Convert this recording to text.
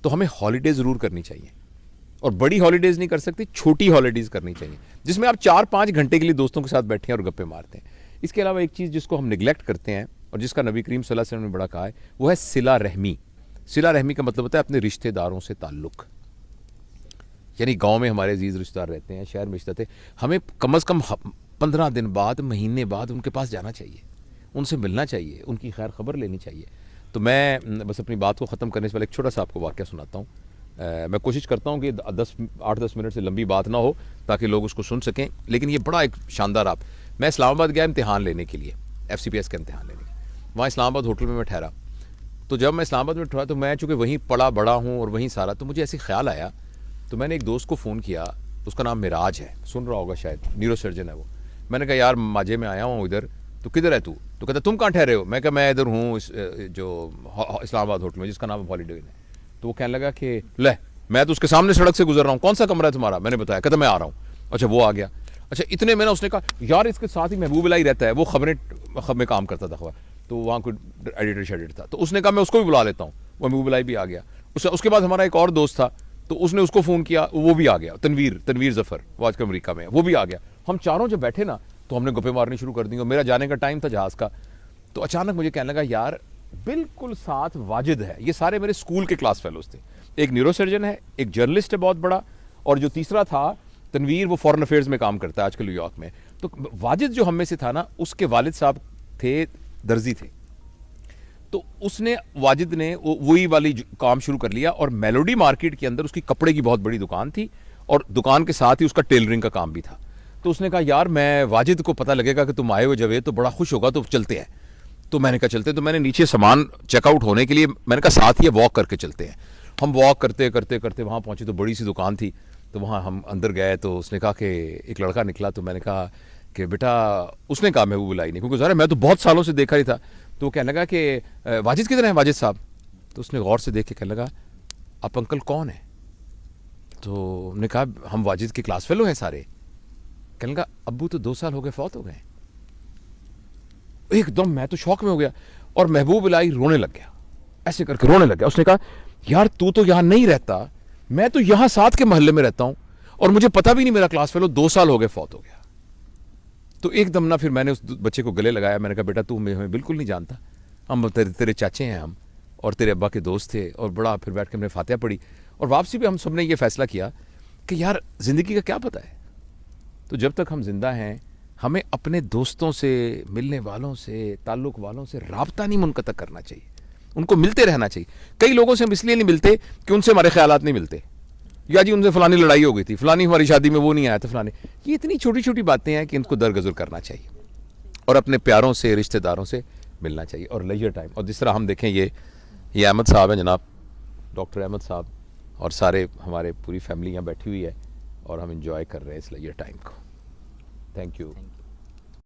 तो हमें हॉलीडे ज़रूर करनी चाहिए, और बड़ी हॉलीडेज़ नहीं कर सकती, छोटी हॉलीडेज़ करनी चाहिए जिसमें आप 4-5 घंटे के लिए दोस्तों के साथ बैठे हैं और गप्पे मारते हैं। इसके अलावा एक चीज़ जिसको हम निगलेक्ट करते हैं और जिसका नबी करीम सल्लल्लाहु अलैहि वसल्लम ने बड़ा कहा है, वो है सिला रहमी। सिला रहमी का मतलब होता है अपने रिश्तेदारों से ताल्लुक़। यानी गांव में हमारे अजीज़ रिश्तेदार रहते हैं, शहर में रिश्ते, हमें कम अज़ कम 15 दिन बाद, महीने बाद उनके पास जाना चाहिए, उनसे मिलना चाहिए, उनकी खैर खबर लेनी चाहिए। तो मैं बस अपनी बात को ख़त्म करने से पहले एक छोटा सा आपको वाक़या सुनाता हूँ। मैं कोशिश करता हूँ कि 8-10 मिनट से लंबी बात ना हो ताकि लोग उसको सुन सकें, लेकिन ये बड़ा एक शानदार मैं इस्लामाबाद गया इम्तिहान लेने के लिए, FCPS का इम्तिहान लेने के लिए। वहाँ इस्लामाबाद होटल में मैं ठहरा। तो जब मैं इस्लामाबाद में ठहरा तो मैं चूँकि वहीं पला बड़ा हूँ और वहीं सारा, तो मुझे ऐसे ख्याल आया, तो मैंने एक दोस्त को फ़ोन किया, उसका नाम मिराज है, सुन रहा होगा शायद, न्यूरोसर्जन है वो। मैंने कहा यार माजे में आया हूँ इधर, तो किधर है तू? तो कहता तुम कहाँ ठहरे हो? मैं कहा मैं इधर हूँ जो इस्लामाबाद होटल में जिसका नाम हॉलीडे इन है। तो वो कहने लगा कि ले मैं तो उसके सामने सड़क से गुजर रहा हूँ, कौन सा कमरा है तुम्हारा? मैंने बताया, कहता मैं आ रहा हूँ। अच्छा वो आ गया। अच्छा इतने में ना उसने कहा यार इसके साथ ही महबूब इलाही रहता है, वो खबर में काम करता था खबर, तो वहाँ कोई एडिटर शेडिटर था, तो उसने कहा मैं उसको भी बुला लेता हूँ। वो महबूब इलाही भी आ गया। उसके बाद हमारा एक और दोस्त था, तो उसने उसको फ़ोन किया, वो भी आ गया, तनवीर ज़फ़र, वो आजकल अमेरिका में है, वो भी आ गया। हम चारों जब बैठे ना तो हमने गप्पे मारनी शुरू कर दी, और मेरा जाने का टाइम था जहाज़ का। तो अचानक मुझे कहने लगा यार बिल्कुल साथ वाजिद है, ये सारे मेरे स्कूल के क्लास फेलोज थे, एक न्यूरोसर्जन है, एक जर्नलिस्ट है बहुत बड़ा, और जो तीसरा था तनवीर, वो फॉरेन अफेयर्स में काम करता है आजकल न्यूयॉर्क में। तो वाजिद जो हम में से था ना, उसके वालिद साहब थे दर्जी थे, तो उसने वाजिद ने वही वाली काम शुरू कर लिया, और मेलोडी मार्केट के अंदर उसकी कपड़े की बहुत बड़ी दुकान थी, और दुकान के साथ ही उसका टेलरिंग का काम भी था। तो उसने कहा यार मैं वाजिद को पता लगेगा कि तुम आए हो जब, तो बड़ा खुश होगा, तो चलते हैं। तो मैंने कहा चलते। तो मैंने नीचे सामान चेकआउट होने के लिए मैंने कहा साथ ही वॉक करके चलते हैं। हम वॉक करते करते करते वहाँ पहुँचे, तो बड़ी सी दुकान थी, तो वहाँ हम अंदर गए। तो उसने कहा कि एक लड़का निकला, तो मैंने कहा कि बेटा, उसने कहा महबूब इलाही ने, क्योंकि ज़रा मैं तो बहुत सालों से देखा ही था। तो वो कहने लगा कि वाजिद किधर है वाजिद साहब? तो उसने गौर से देख के कहने लगा आप अंकल कौन है? तो हमने कहा हम वाजिद के क्लास फेलो हैं सारे। कहने लगा अब्बू तो 2 साल हो गए, फौत हो गए। एकदम मैं तो शौक में हो गया, और महबूब इलाही रोने लग गया, ऐसे करके रोने लग गया। उसने कहा यार तू तो यहाँ नहीं रहता, मैं तो यहाँ साथ के मोहल्ले में रहता हूँ, और मुझे पता भी नहीं मेरा क्लास फेलो 2 साल हो गए, फौत हो गया। तो एकदम ना फिर मैंने उस बच्चे को गले लगाया, मैंने कहा बेटा तू हमें बिल्कुल नहीं जानता, हम तेरे चाचे हैं हम, और तेरे अब्बा के दोस्त थे। और बड़ा फिर बैठ के हमने फातिहा पढ़ी, और वापसी पे हम सब ने ये फैसला किया कि यार ज़िंदगी का क्या पता है, तो जब तक हम जिंदा हैं हमें अपने दोस्तों से, मिलने वालों से, ताल्लुक़ वालों से राब्ता नहीं मुनक़ता करना चाहिए, उनको मिलते रहना चाहिए। कई लोगों से हम इसलिए नहीं मिलते कि उनसे हमारे ख्यालात नहीं मिलते, या जी उनसे फलानी लड़ाई हो गई थी, फलानी हमारी शादी में वो नहीं आया था, फलानी। ये इतनी छोटी छोटी बातें हैं कि इनको दरगुजर करना चाहिए, और अपने प्यारों से, रिश्तेदारों से मिलना चाहिए, और लेजर टाइम। और जिस तरह हम देखें, ये अहमद साहब हैं जनाब, डॉक्टर अहमद साहब, और सारे हमारे पूरी फैमिली यहाँ बैठी हुई है, और हम इंजॉय कर रहे हैं इस लेजर टाइम को। Thank you.